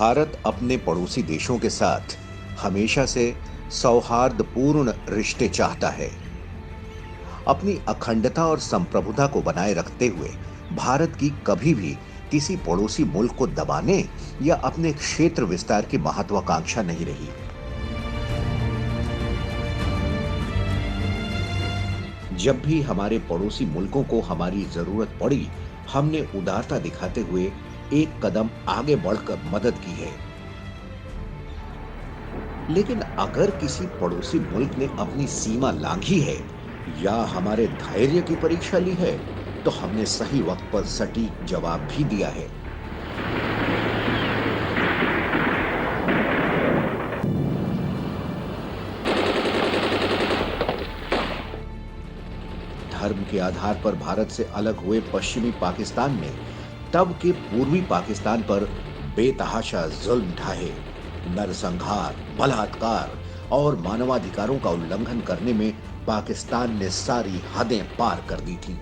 भारत अपने पड़ोसी देशों के साथ हमेशा से सौहार्दपूर्ण रिश्ते चाहता है। अपनी अखंडता और संप्रभुता को बनाए रखते हुए भारत की कभी भी किसी पड़ोसी मुल्क को दबाने या अपने क्षेत्र विस्तार की महत्वाकांक्षा नहीं रही। जब भी हमारे पड़ोसी मुल्कों को हमारी जरूरत पड़ी, हमने उदारता दिखाते हुए एक कदम आगे बढ़कर मदद की है। लेकिन अगर किसी पड़ोसी मुल्क ने अपनी सीमा लांघी है या हमारे धैर्य की परीक्षा ली है, तो हमने सही वक्त पर सटीक जवाब भी दिया है। धर्म के आधार पर भारत से अलग हुए पश्चिमी पाकिस्तान ने तब के पूर्वी पाकिस्तान पर बेतहाशा जुल्म ढाए। नरसंहार, बलात्कार और मानवाधिकारों का उल्लंघन करने में पाकिस्तान ने सारी हदें पार कर दी थी।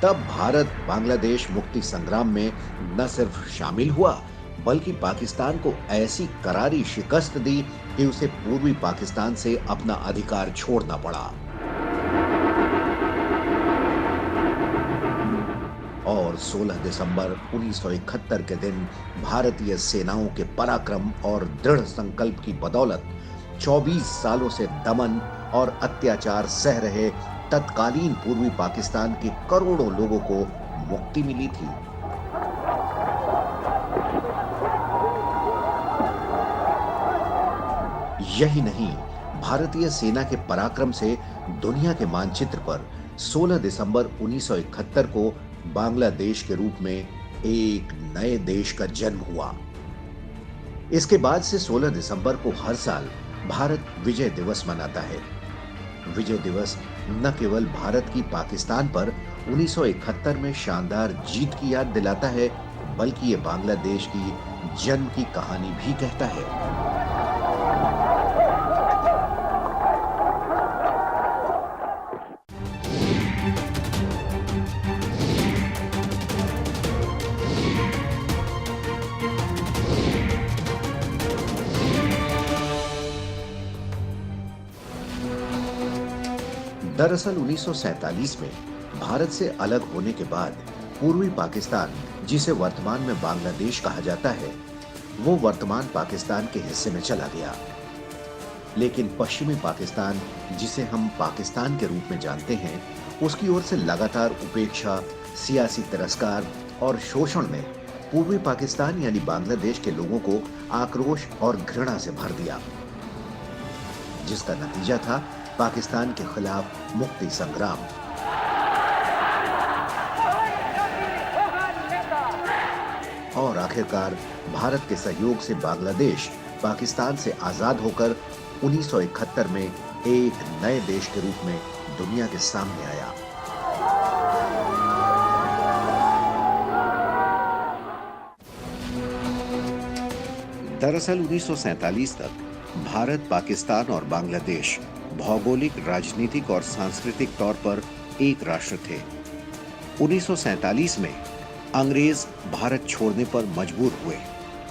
तब भारत बांग्लादेश मुक्ति संग्राम में न सिर्फ शामिल हुआ, बल्कि पाकिस्तान को ऐसी करारी शिकस्त दी कि उसे पूर्वी पाकिस्तान से अपना अधिकार छोड़ना पड़ा। और 16 दिसंबर 1971 के दिन भारतीय सेनाओं के पराक्रम और दृढ़ संकल्प की बदौलत 24 सालों से दमन और अत्याचार सह रहे तत्कालीन पूर्वी पाकिस्तान के करोड़ों लोगों को मुक्ति मिली थी। यही नहीं, भारतीय सेना के पराक्रम से दुनिया के मानचित्र पर 16 दिसंबर 1971 को बांग्लादेश के रूप में एक नए देश का जन्म हुआ। इसके बाद से 16 दिसंबर को हर साल भारत विजय दिवस मनाता है। विजय दिवस न केवल भारत की पाकिस्तान पर 1971 में शानदार जीत की याद दिलाता है, बल्कि ये बांग्लादेश की जन्म की कहानी भी कहता है। दरअसल 1947 में भारत से अलग होने के बाद पूर्वी पाकिस्तान, जिसे वर्तमान में बांग्लादेश कहा जाता है, वो वर्तमान पाकिस्तान के हिस्से में चला गया। लेकिन पश्चिमी पाकिस्तान, जिसे हम पाकिस्तान के रूप में जानते हैं, उसकी ओर से लगातार उपेक्षा, सियासी तिरस्कार और शोषण ने पूर्वी पाकिस्तान यानी बांग्लादेश के लोगों को आक्रोश और घृणा से भर दिया, जिसका नतीजा था पाकिस्तान के खिलाफ मुक्ति संग्राम। और आखिरकार भारत के सहयोग से बांग्लादेश पाकिस्तान से आजाद होकर 1971 में एक नए देश के रूप में दुनिया के सामने आया। दरअसल 1947 तक भारत, पाकिस्तान और बांग्लादेश भौगोलिक, राजनीतिक और सांस्कृतिक तौर पर एक राष्ट्र थे। 1947 में अंग्रेज भारत छोड़ने पर मजबूर हुए,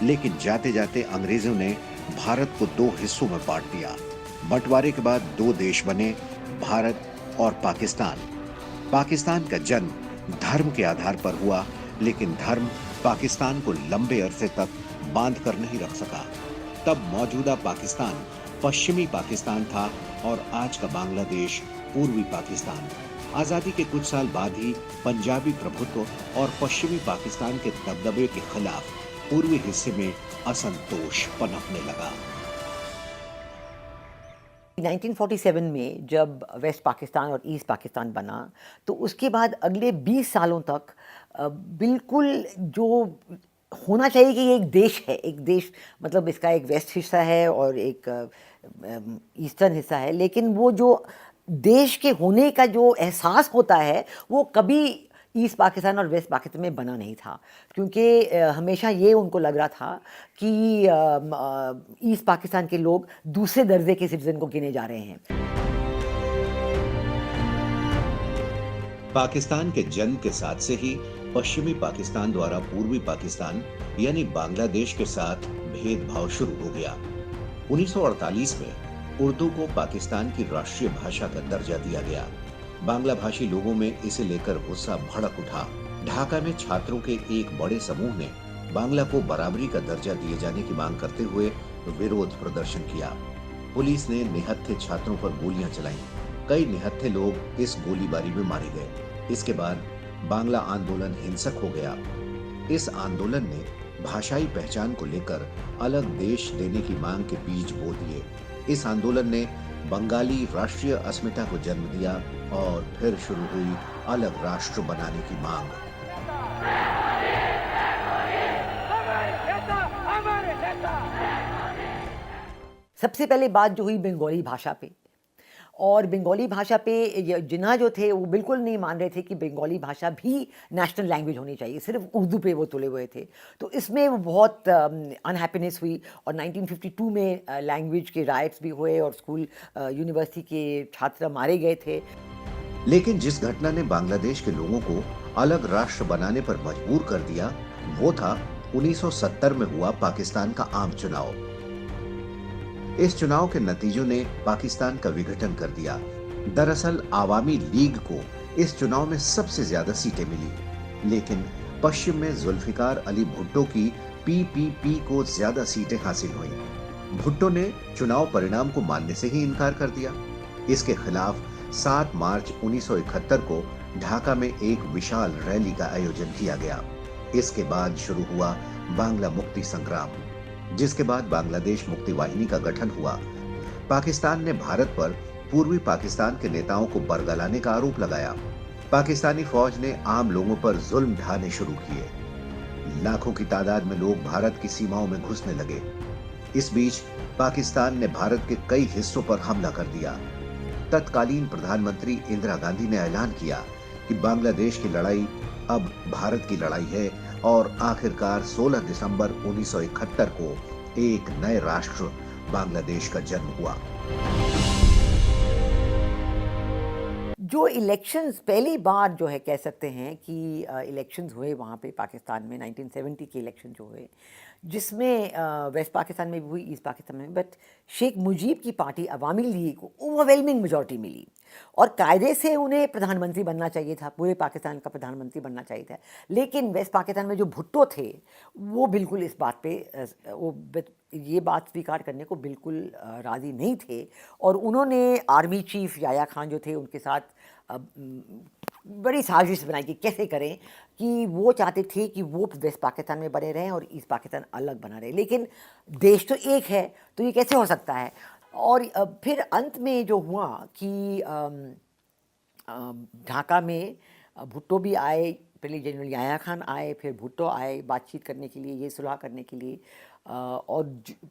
लेकिन जाते जाते अंग्रेजों ने भारत को दो हिस्सों में बांट दिया। बंटवारे के बाद दो देश बने, भारत और पाकिस्तान। पाकिस्तान का जन्म धर्म के आधार पर हुआ, लेकिन धर्म पाकिस्तान को लंबे अरसे तक बांध कर नहीं रख सका। तब मौजूदा पाकिस्तान पश्चिमी पाकिस्तान था और आज का बांग्लादेश पूर्वी पाकिस्तान। आजादी के कुछ साल बाद ही पंजाबी प्रभुत्व और पश्चिमी पाकिस्तान के दबदबे के खिलाफ पूर्वी हिस्से में असंतोष पनपने लगा। 1947 में जब वेस्ट पाकिस्तान और ईस्ट पाकिस्तान बना, तो उसके बाद अगले 20 सालों तक बिल्कुल जो होना चाहिए कि ये एक देश है, एक देश मतलब इसका एक वेस्ट हिस्सा है और एक ईस्टर्न हिस्सा है, लेकिन वो जो देश के होने का जो एहसास होता है वो कभी ईस्ट पाकिस्तान और वेस्ट पाकिस्तान में बना नहीं था, क्योंकि हमेशा ये उनको लग रहा था कि ईस्ट पाकिस्तान के लोग दूसरे दर्जे के सिटीजन को गिने जा रहे हैं। पाकिस्तान के जन्म के साथ से ही पश्चिमी पाकिस्तान द्वारा पूर्वी पाकिस्तान यानी बांग्लादेश के साथ भेदभाव शुरू हो गया। 1948 में उर्दू को पाकिस्तान की राष्ट्रीय भाषा का दर्जा दिया गया। बांग्ला भाषी लोगों में इसे लेकर गुस्सा भड़क उठा। ढाका में छात्रों के एक बड़े समूह ने बांग्ला को बराबरी का दर्जा दिए जाने की मांग करते हुए विरोध प्रदर्शन किया। पुलिस ने निहत्थे छात्रों पर गोलियां चलाईं। कई निहत्थे लोग इस गोलीबारी में मारे गए। इसके बाद बांग्ला आंदोलन हिंसक हो गया। इस आंदोलन ने भाषाई पहचान को लेकर अलग देश देने की मांग के बीज बो दिए। इस आंदोलन ने बंगाली राष्ट्रीय अस्मिता को जन्म दिया और फिर शुरू हुई अलग राष्ट्र बनाने की मांग। सबसे पहले बात जो हुई बंगाली भाषा पे, और बंगाली भाषा पे जिन्ना जो थे वो बिल्कुल नहीं मान रहे थे कि बंगाली भाषा भी नेशनल लैंग्वेज होनी चाहिए, सिर्फ उर्दू पे वो तुले हुए थे। तो इसमें वो बहुत अनहैप्पीनेस हुई और 1952 में लैंग्वेज के राइट्स भी हुए और स्कूल यूनिवर्सिटी के छात्र मारे गए थे। लेकिन जिस घटना ने बांग्लादेश के लोगों को अलग राष्ट्र बनाने पर मजबूर कर दिया वो था 1970 में हुआ पाकिस्तान का आम चुनाव। इस चुनाव के नतीजों ने पाकिस्तान का विघटन कर दिया। दरअसल आवामी लीग को इस चुनाव में सबसे ज्यादा सीटें मिली, लेकिन पश्चिम में जुल्फिकार अली भुट्टो की पीपीपी को ज्यादा सीटें हासिल हुईं। भुट्टो ने चुनाव परिणाम को मानने से ही इनकार कर दिया। इसके खिलाफ 7 मार्च 1971 को ढाका में एक विशाल रैली का आयोजन किया गया। इसके बाद शुरू हुआ बांग्ला मुक्ति संग्राम, जिसके बाद बांग्लादेश मुक्ति वाहिनी का गठन हुआ। पाकिस्तान ने भारत पर पूर्वी पाकिस्तान के नेताओं को बरगलाने का आरोप लगाया। पाकिस्तानी फौज ने आम लोगों पर जुल्म ढाने शुरू किए। लाखों की तादाद में लोग भारत की सीमाओं में घुसने लगे। इस बीच पाकिस्तान ने भारत के कई हिस्सों पर हमला कर दिया। तत्कालीन प्रधानमंत्री इंदिरा गांधी ने ऐलान किया कि बांग्लादेश की लड़ाई अब भारत की लड़ाई है और आखिरकार 16 दिसंबर 1971 को एक नए राष्ट्र बांग्लादेश का जन्म हुआ। जो इलेक्शंस पहली बार जो है कह सकते हैं कि इलेक्शंस हुए वहाँ पे पाकिस्तान में 1970 के इलेक्शन जो हुए, जिसमें वेस्ट पाकिस्तान में भी हुई, ईस्ट पाकिस्तान में, बट शेख मुजीब की पार्टी अवामी लीग को ओवरवेलमिंग मेजॉरिटी मिली और कायदे से उन्हें प्रधानमंत्री बनना चाहिए था, पूरे पाकिस्तान का प्रधानमंत्री बनना चाहिए था। लेकिन वेस्ट पाकिस्तान में जो भुट्टो थे वो बिल्कुल इस बात पे ये बात स्वीकार करने को बिल्कुल राज़ी नहीं थे और उन्होंने आर्मी चीफ याया खान जो थे उनके साथ बड़ी साजिश बनाई कि कैसे करें, कि वो चाहते थे कि वो वेस्ट पाकिस्तान में बने रहें और ईस्ट पाकिस्तान अलग बना रहे, लेकिन देश तो एक है तो ये कैसे हो सकता है। और फिर अंत में जो हुआ कि ढाका में भुट्टो भी आए, पहले जनरल याया खान आए, फिर भुट्टो आए बातचीत करने के लिए, ये सुलह करने के लिए, और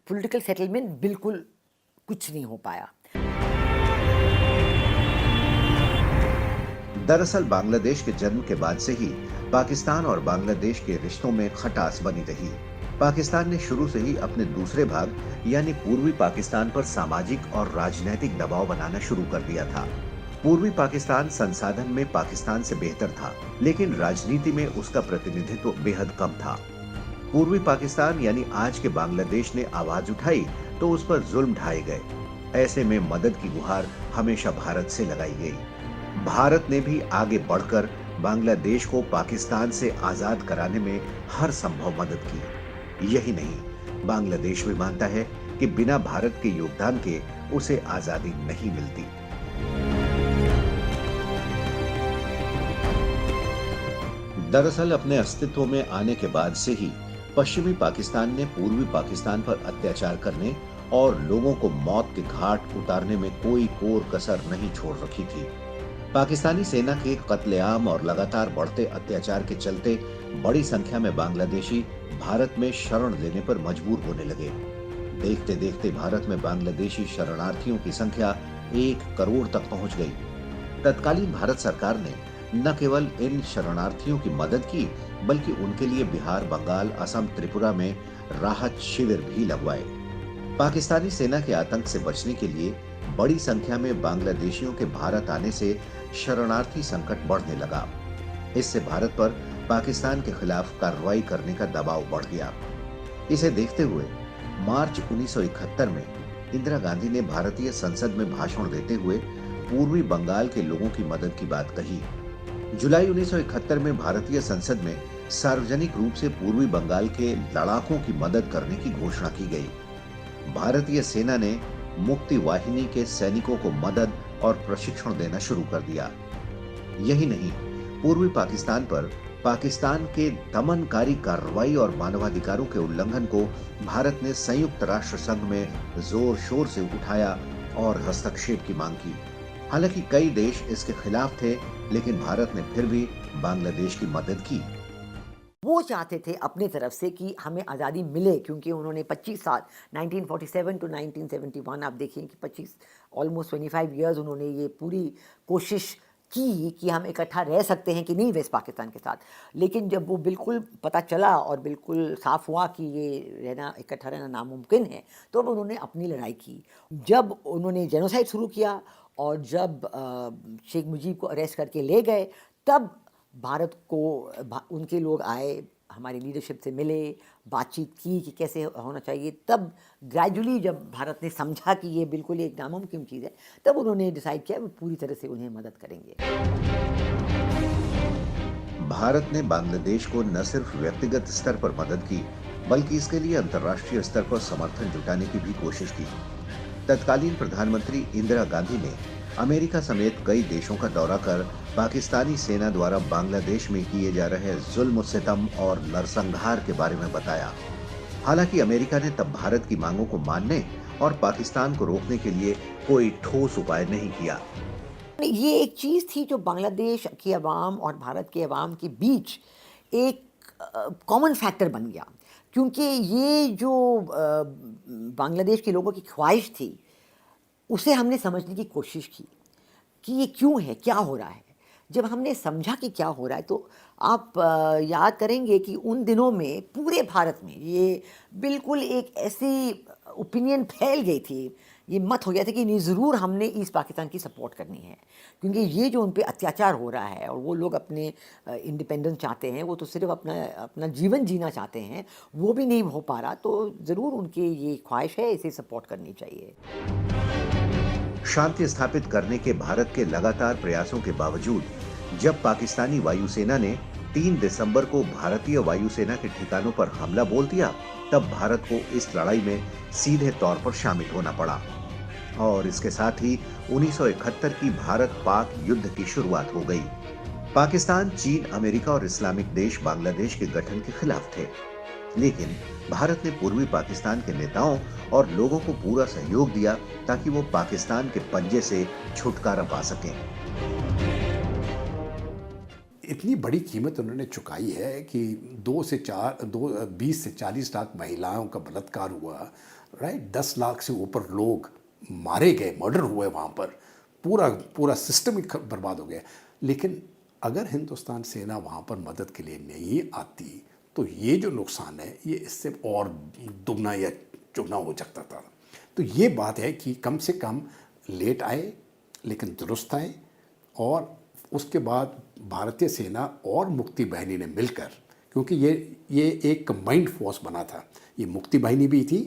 पॉलिटिकल सेटलमेंट बिल्कुल कुछ नहीं हो पाया। दरअसल बांग्लादेश के जन्म के बाद से ही पाकिस्तान और बांग्लादेश के रिश्तों में खटास बनी रही। पाकिस्तान ने शुरू से ही अपने दूसरे भाग यानी पूर्वी पाकिस्तान पर सामाजिक और राजनीतिक दबाव बनाना शुरू कर दिया था। पूर्वी पाकिस्तान संसाधन में पाकिस्तान से बेहतर था, लेकिन राजनीति में उसका प्रतिनिधित्व बेहद कम था। पूर्वी पाकिस्तान यानी आज के बांग्लादेश ने आवाज उठाई तो उस पर जुल्म ढाए गए। ऐसे में मदद की गुहार हमेशा भारत से लगाई गई। भारत ने भी आगे बढ़कर बांग्लादेश को पाकिस्तान से आजाद कराने में हर संभव मदद की। यही नहीं, बांग्लादेश भी मानता है कि बिना भारत के योगदान के उसे आजादी नहीं मिलती। दरअसल अपने अस्तित्व में आने के बाद से ही पश्चिमी पाकिस्तान ने पूर्वी पाकिस्तान पर अत्याचार करने और लोगों को मौत के घाट उतारने में कोई कोर कसर नहीं छोड़ रखी थी। पाकिस्तानी सेना के कत्लेआम और लगातार बढ़ते अत्याचार के चलते बड़ी संख्या में बांग्लादेशी भारत में शरण लेने पर मजबूर होने लगे। देखते देखते भारत में बांग्लादेशी शरणार्थियों की संख्या 1 करोड़ तक पहुंच गई। तत्कालीन भारत सरकार ने न केवल इन शरणार्थियों की मदद की, बल्कि उनके लिए बिहार, बंगाल, असम, त्रिपुरा में राहत शिविर भी लगवाए। पाकिस्तानी सेना के आतंक से बचने के लिए बड़ी संख्या में बांग्लादेशियों के भारत आने से शरणार्थी संकट बढ़ने लगा। इससे भारत पर पाकिस्तान के खिलाफ कार्रवाई करने का दबाव बढ़ गया। इसे देखते हुए मार्च 1971 में इंदिरा गांधी ने भारतीय संसद में भाषण देते हुए पूर्वी बंगाल के लोगों की मदद की बात कही। जुलाई 1971 में भारतीय संसद में सार्वजनिक रूप से पूर्वी बंगाल के लड़ाकों की मदद करने की घोषणा की गई। भारतीय सेना ने मुक्ति वाहिनी के सैनिकों को मदद और प्रशिक्षण देना शुरू कर दिया। यही नहीं, पूर्वी पाकिस्तान पर पाकिस्तान के दमनकारी कार्रवाई और मानवाधिकारों के उल्लंघन को भारत ने संयुक्त राष्ट्र संघ में जोर शोर से उठाया और हस्तक्षेप की मांग की। हालांकि कई देश इसके खिलाफ थे, लेकिन भारत ने फिर भी बांग्लादेश की मदद की। वो चाहते थे अपनी तरफ से कि हमें आज़ादी मिले, क्योंकि उन्होंने 25 साल 1947 टू 1971 आप देखिए कि 25 ऑलमोस्ट 25 इयर्स उन्होंने ये पूरी कोशिश की कि हम इकट्ठा रह सकते हैं कि नहीं वेस्ट पाकिस्तान के साथ। लेकिन जब वो बिल्कुल पता चला और बिल्कुल साफ हुआ कि ये रहना इकट्ठा रहना नामुमकिन है, तो अब उन्होंने अपनी लड़ाई की। जब उन्होंने जेनोसाइड शुरू किया और जब शेख मुजीब को अरेस्ट करके ले गए, तब भारत को उनके लोग आए, हमारी लीडरशिप से मिले, बातचीत की कि कैसे होना चाहिए। तब ग्रेजुअली जब भारत ने समझा कि ये बिल्कुल एक नामुमकिन चीज़ है, तब उन्होंने डिसाइड किया वो पूरी तरह से उन्हें मदद करेंगे। भारत ने बांग्लादेश को न सिर्फ व्यक्तिगत स्तर पर मदद की, बल्कि इसके लिए अंतर्राष्ट्रीय स्तर पर समर्थन जुटाने की भी कोशिश की। तत्कालीन प्रधानमंत्री इंदिरा गांधी ने अमेरिका समेत कई देशों का दौरा कर पाकिस्तानी सेना द्वारा बांग्लादेश में किए जा रहे जुल्म सितम और नरसंहार के बारे में बताया। हालांकि अमेरिका ने तब भारत की मांगों को मानने और पाकिस्तान को रोकने के लिए कोई ठोस उपाय नहीं किया। ये एक चीज़ थी जो बांग्लादेश की अवाम और भारत के अवाम के बीच एक कॉमन फैक्टर बन गया, क्योंकि ये जो बांग्लादेश के लोगों की ख्वाहिश थी, उसे हमने समझने की कोशिश की कि ये क्यों है, क्या हो रहा है। जब हमने समझा कि क्या हो रहा है, तो आप याद करेंगे कि उन दिनों में पूरे भारत में ये बिल्कुल एक ऐसी ओपिनियन फैल गई थी, ये मत हो गया था कि नहीं, ज़रूर हमने ईस्ट पाकिस्तान की सपोर्ट करनी है, क्योंकि ये जो उन पे अत्याचार हो रहा है और वो लोग अपने इंडिपेंडेंस चाहते हैं, वो तो सिर्फ अपना जीवन जीना चाहते हैं, वो भी नहीं हो पा रहा, तो ज़रूर उनकी ये ख्वाहिश है, इसे सपोर्ट करनी चाहिए। शांति स्थापित करने के भारत के लगातार प्रयासों के बावजूद जब पाकिस्तानी वायुसेना ने 3 दिसंबर को भारतीय वायुसेना के ठिकानों पर हमला बोल दिया, तब भारत को इस लड़ाई में सीधे तौर पर शामिल होना पड़ा और इसके साथ ही 1971 की भारत पाक युद्ध की शुरुआत हो गई। पाकिस्तान, चीन, अमेरिका और इस्लामिक देश बांग्लादेश के गठन के खिलाफ थे, लेकिन भारत ने पूर्वी पाकिस्तान के नेताओं और लोगों को पूरा सहयोग दिया ताकि वो पाकिस्तान के पंजे से छुटकारा पा सकें। इतनी बड़ी कीमत उन्होंने चुकाई है कि 20 से 40 लाख महिलाओं का बलात्कार हुआ, राइट, 10 लाख से ऊपर लोग मारे गए, मर्डर हुए वहाँ पर, पूरा सिस्टम ही बर्बाद हो गया। लेकिन अगर हिंदुस्तान सेना वहाँ पर मदद के लिए नहीं आती तो ये जो नुकसान है ये इससे और दुगना या चौगुना हो सकता था। तो ये बात है कि कम से कम लेट आए लेकिन दुरुस्त आए, और उसके बाद भारतीय सेना और मुक्ति बाहिनी ने मिलकर, क्योंकि ये एक कंबाइंड फोर्स बना था, ये मुक्ति बाहिनी भी थी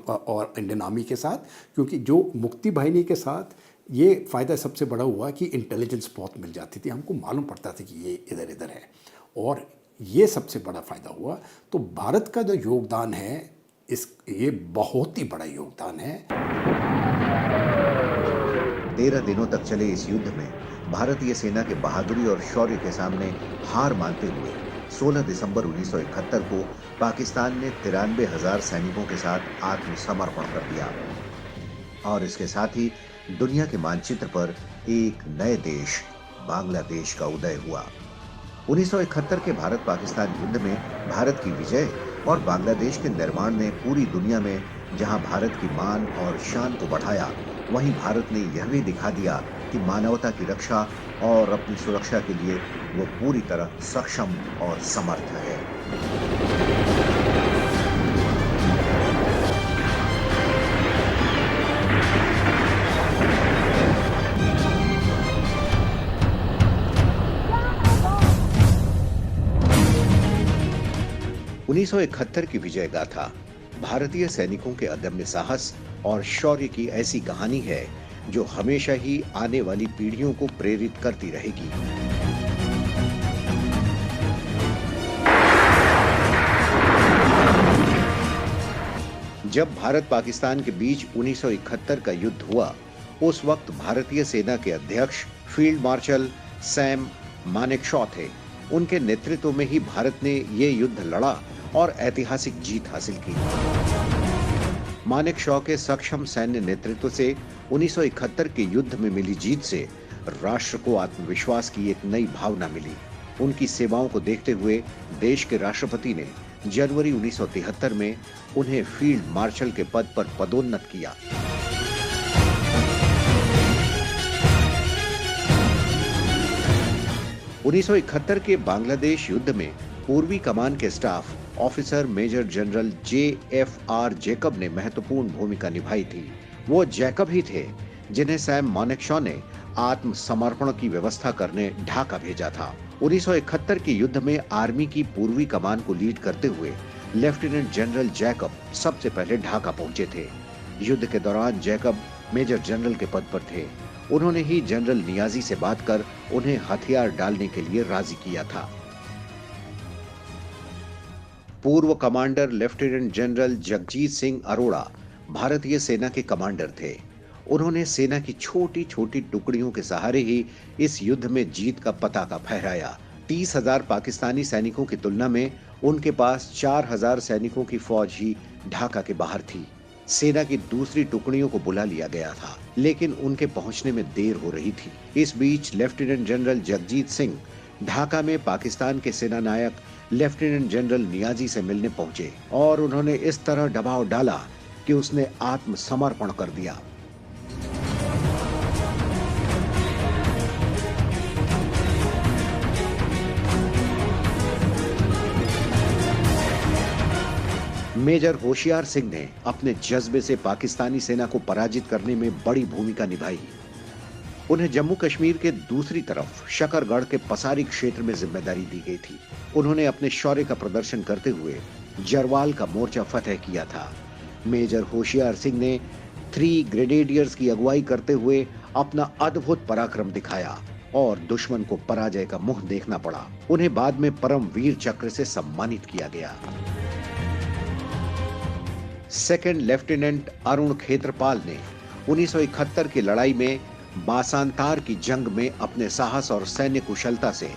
और इंडियन आर्मी के साथ, क्योंकि जो मुक्ति बाहिनी के साथ ये फ़ायदा सबसे बड़ा हुआ कि इंटेलिजेंस बहुत मिल जाती थी, हमको मालूम पड़ता था कि ये इधर इधर है, और ये सबसे बड़ा फ़ायदा हुआ। तो भारत का जो योगदान है ये बहुत ही बड़ा योगदान है। 13 दिनों तक चले इस युद्ध में भारतीय सेना के बहादुरी और शौर्य के सामने हार मानते हुए 16 दिसंबर 1971 को पाकिस्तान ने 93,000 सैनिकों के साथ आत्मसमर्पण कर दिया और इसके साथ ही दुनिया के मानचित्र पर एक नए देश बांग्लादेश का उदय हुआ। 1971 के भारत पाकिस्तान युद्ध में भारत की विजय और बांग्लादेश के निर्माण ने पूरी दुनिया में जहां भारत की मान और शान को बढ़ाया, वहीं भारत ने यह भी दिखा दिया कि मानवता की रक्षा और अपनी सुरक्षा के लिए वो पूरी तरह सक्षम और समर्थ है। 1971 की विजय गाथा भारतीय सैनिकों के अदम्य साहस और शौर्य की ऐसी कहानी है जो हमेशा ही आने वाली पीढ़ियों को प्रेरित करती रहेगी। जब भारत पाकिस्तान के बीच 1971 का युद्ध हुआ, उस वक्त भारतीय सेना के अध्यक्ष फील्ड मार्शल सैम मानेकशॉ थे। उनके नेतृत्व में ही भारत ने ये युद्ध लड़ा और ऐतिहासिक जीत हासिल की। मानेकशॉ के सक्षम सैन्य नेतृत्व से 1971 के युद्ध में मिली जीत से राष्ट्र को आत्मविश्वास की एक नई भावना मिली। उनकी सेवाओं को देखते हुए देश के राष्ट्रपति ने जनवरी 1973 में उन्हें फील्ड मार्शल के पद पर पदोन्नत किया। उन्नीस के बांग्लादेश युद्ध में पूर्वी कमान के staff officer major general JFR Jacob ने महत्वपूर्ण भूमिका निभाई थी। वो जैकब ही थे जिन्हें सैम मानेकशॉ ने आत्मसमर्पण की व्यवस्था करने ढाका भेजा था। 1971 के युद्ध में आर्मी की पूर्वी कमान को लीड करते हुए लेफ्टिनेंट जनरल जैकब सबसे पहले ढाका पहुंचे थे। युद्ध के दौरान जैकब मेजर जनरल के पद पर थे। उन्होंने ही जनरल नियाजी से बात कर उन्हें हथियार डालने के लिए राजी किया था। पूर्व commander lieutenant general Jagjit Singh Arora भारतीय सेना के कमांडर थे। उन्होंने सेना की छोटी छोटी टुकड़ियों के सहारे ही इस युद्ध में जीत का पताका फहराया। 30,000 पाकिस्तानी सैनिकों की तुलना में उनके पास 4,000 सैनिकों की फौज ही ढाका के बाहर थी। सेना की दूसरी टुकड़ियों को बुला लिया गया था, लेकिन उनके पहुंचने में देर हो रही थी। इस बीच लेफ्टिनेंट जनरल जगजीत सिंह ढाका में पाकिस्तान के सेना नायक लेफ्टिनेंट जनरल नियाजी से मिलने पहुंचे और उन्होंने इस तरह दबाव डाला कि उसने आत्मसमर्पण कर दिया। मेजर होशियार सिंह ने अपने जज्बे से पाकिस्तानी सेना को पराजित करने में बड़ी भूमिका निभाई। उन्हें जम्मू कश्मीर के दूसरी तरफ शकरगढ़ के पसारी क्षेत्र में जिम्मेदारी दी गई थी। उन्होंने अपने शौर्य का प्रदर्शन करते हुए जरवाल का मोर्चा फतह किया था। मेजर होशियार सिंह ने 3 ग्रेनेडियर्स की अगुवाई करते हुए अपना अद्भुत पराक्रम दिखाया और दुश्मन को पराजय का मुंह देखना पड़ा। उन्हें बाद में परम वीर चक्र से सम्मानित किया गया। सेकंड लेफ्टिनेंट अरुण खेत्रपाल ने 1971 की लड़ाई में बासांतार की जंग में अपने साहस और सैन्य कुशलता से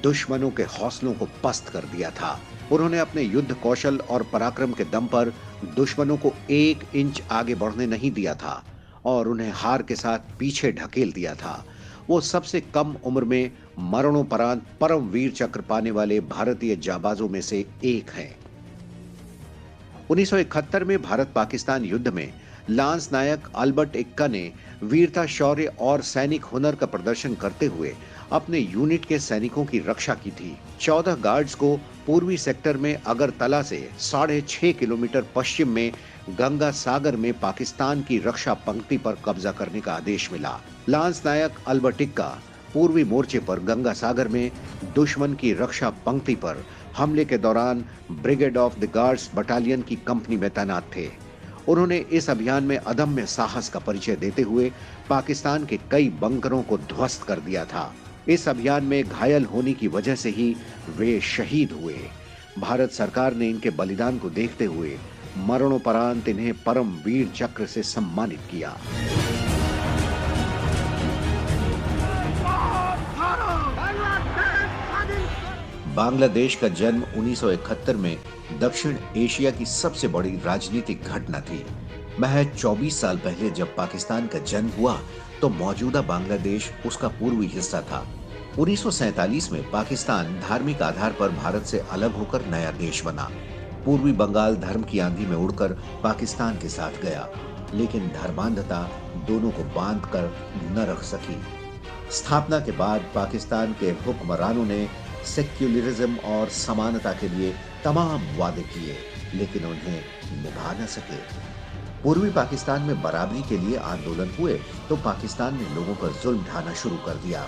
दुश्मनों के हौसलों को पस्त कर दिया था। उन्होंने अपने युद्ध कौशल और पराक्रम के दम पर दुश्मनों को 1 इंच आगे बढ़ने नहीं दिया था और उन्हें हार के साथ पीछे ढकेल दिया था। वो सबसे कम उम्र में मरणोपरांत परम वीर चक्र पाने वाले भारतीय जाबाजों में से एक हैं। 1971 में भारत पाकिस्तान युद्ध में लांस नायक अल्बर्ट एक्का ने वीरता, शौर्य और सैनिक हुनर का प्रदर्शन करते हुए अपने यूनिट के सैनिकों की रक्षा की थी। 14 गार्ड्स को पूर्वी सेक्टर में अगरतला से 6.5 किलोमीटर पश्चिम में गंगा सागर में पाकिस्तान की रक्षा पंक्ति पर कब्जा करने का आदेश मिला। लांस नायक अल्बर्ट एक्का पूर्वी मोर्चे पर गंगा सागर में दुश्मन की रक्षा पंक्ति पर हमले के दौरान brigade of the guards battalion की कंपनी में तैनात थे। उन्होंने इस अभियान में अदम्य साहस का परिचय देते हुए पाकिस्तान के कई बंकरों को ध्वस्त कर दिया था। इस अभियान में घायल होने की वजह से ही वे शहीद हुए। भारत सरकार ने इनके बलिदान को देखते हुए मरणोपरांत इन्हें परम वीर चक्र से सम्मानित किया। बांग्लादेश का जन्म 1971 में दक्षिण एशिया की सबसे बड़ी राजनीतिक घटना थी। महज 24 साल पहले जब पाकिस्तान का जन्म हुआ तो मौजूदा बांग्लादेश उसका पूर्वी हिस्सा था। 1947 में पाकिस्तान धार्मिक आधार पर भारत से अलग होकर नया देश बना। पूर्वी बंगाल धर्म की आंधी में उड़कर पाकिस्तान के साथ गया, लेकिन धर्मांधता दोनों को बांध कर न रख सकी। स्थापना के बाद पाकिस्तान के हुक्मरानों ने सेक्युलरिज्म और समानता के लिए तमाम वादे किए, लेकिन उन्हें निभा न सके। पूर्वी पाकिस्तान में बराबरी के लिए आंदोलन हुए तो पाकिस्तान ने लोगों पर जुल्म ढाना शुरू कर दिया।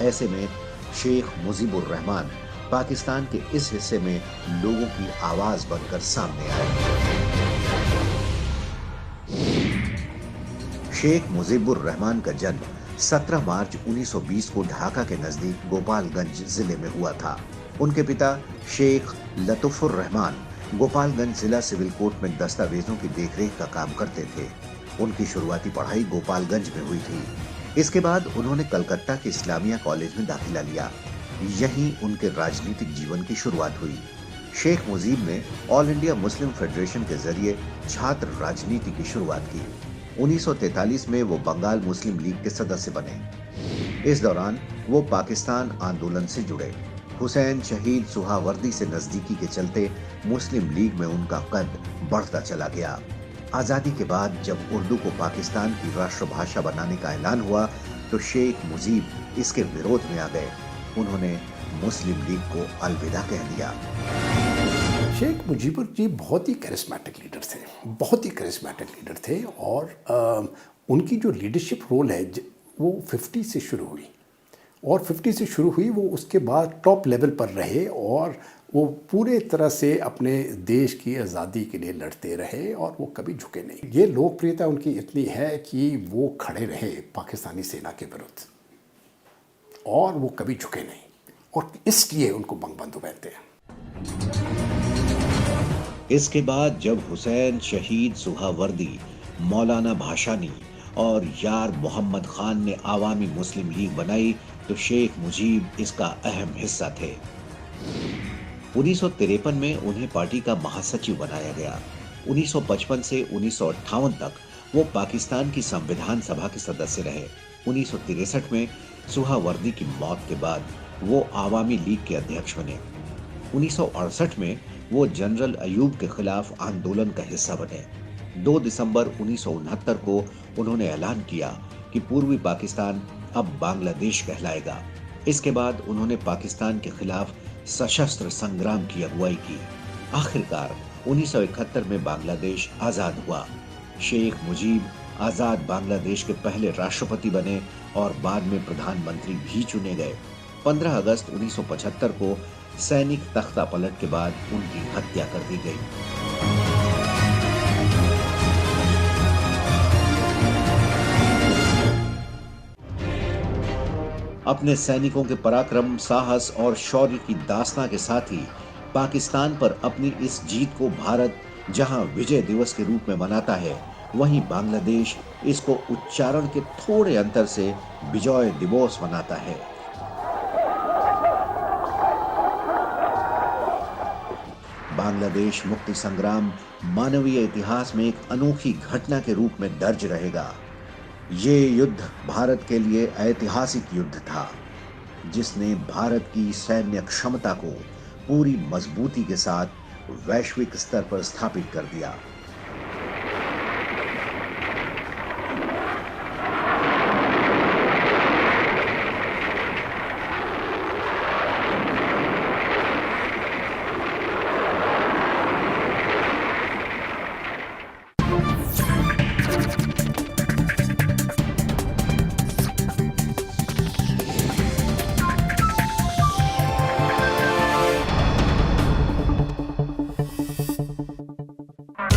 ऐसे में शेख मुजीबुर रहमान पाकिस्तान के इस हिस्से में लोगों की आवाज बनकर सामने आए। शेख मुजीबुर रहमान का जन्म 17 मार्च 1920 को ढाका के नजदीक गोपालगंज जिले में हुआ था। उनके पिता शेख लतुफुर रहमान गोपालगंज जिला सिविल कोर्ट में दस्तावेजों की देखरेख का काम करते थे। उनकी शुरुआती पढ़ाई गोपालगंज में हुई थी। इसके बाद उन्होंने कलकत्ता के इस्लामिया कॉलेज में दाखिला लिया। यहीं उनके राजनीतिक जीवन की शुरुआत हुई। शेख मुजीब ने ऑल इंडिया मुस्लिम फेडरेशन के जरिए छात्र राजनीति की शुरुआत की। 1943 में वो बंगाल मुस्लिम लीग के सदस्य बने। इस दौरान वो पाकिस्तान आंदोलन से जुड़े। हुसैन शहीद सुहावर्दी से नजदीकी के चलते मुस्लिम लीग में उनका कद बढ़ता चला गया। आजादी के बाद जब उर्दू को पाकिस्तान की राष्ट्रभाषा बनाने का ऐलान हुआ तो शेख मुजीब इसके विरोध में आ गए। उन्होंने मुस्लिम लीग को अलविदा कह दिया। शेख मुजीबुर जी बहुत ही करिस्मेटिक लीडर थे, बहुत ही करिस्मेटिक लीडर थे। और उनकी जो लीडरशिप रोल है वो 50 से शुरू हुई, और 50 से शुरू हुई, वो उसके बाद टॉप लेवल पर रहे और वो पूरे तरह से अपने देश की आज़ादी के लिए लड़ते रहे और वो कभी झुके नहीं। ये लोकप्रियता उनकी इतनी है कि वो खड़े रहे पाकिस्तानी सेना के विरुद्ध और वो कभी झुके नहीं, और इसलिए उनको बंगबंधु कहते हैं। इसके बाद जब हुसैन शहीद सुहावर्दी, मौलाना भाषानी और यार मोहम्मद खान ने आवामी मुस्लिम लीग बनाई तो शेख मुजीब इसका अहम हिस्सा थे। 1953 में उन्हें पार्टी का महासचिव बनाया गया। 1955 से 1958 तक वो पाकिस्तान की संविधान सभा के सदस्य रहे। 1963 में सुहावर्दी की मौत के बाद वो आवामी लीग के अध्यक्ष बने। 1968 में वो जनरल अयूब के खिलाफ आंदोलन का हिस्सा बने। 2 दिसंबर 1969 को उन्होंने ऐलान किया कि पूर्वी पाकिस्तान अब बांग्लादेश कहलाएगा। इसके बाद उन्होंने पाकिस्तान के खिलाफ सशस्त्र संग्राम की अगुवाई की। आखिरकार 1971 में बांग्लादेश आजाद हुआ। शेख मुजीब आजाद बांग्लादेश के पहले राष्ट्रपति बने और बाद में प्रधानमंत्री भी चुने गए। 15 अगस्त 1975 को सैनिक तख्ता पलट के बाद उनकी हत्या कर दी गई। अपने सैनिकों के पराक्रम, साहस और शौर्य की दास्तां के साथ ही पाकिस्तान पर अपनी इस जीत को भारत जहां विजय दिवस के रूप में मनाता है, वहीं बांग्लादेश इसको उच्चारण के थोड़े अंतर से विजय दिवस मनाता है। बांग्लादेश मुक्ति संग्राम मानवीय इतिहास में एक अनोखी घटना के रूप में दर्ज रहेगा। ये युद्ध भारत के लिए ऐतिहासिक युद्ध था, जिसने भारत की सैन्य क्षमता को पूरी मजबूती के साथ वैश्विक स्तर पर स्थापित कर दिया।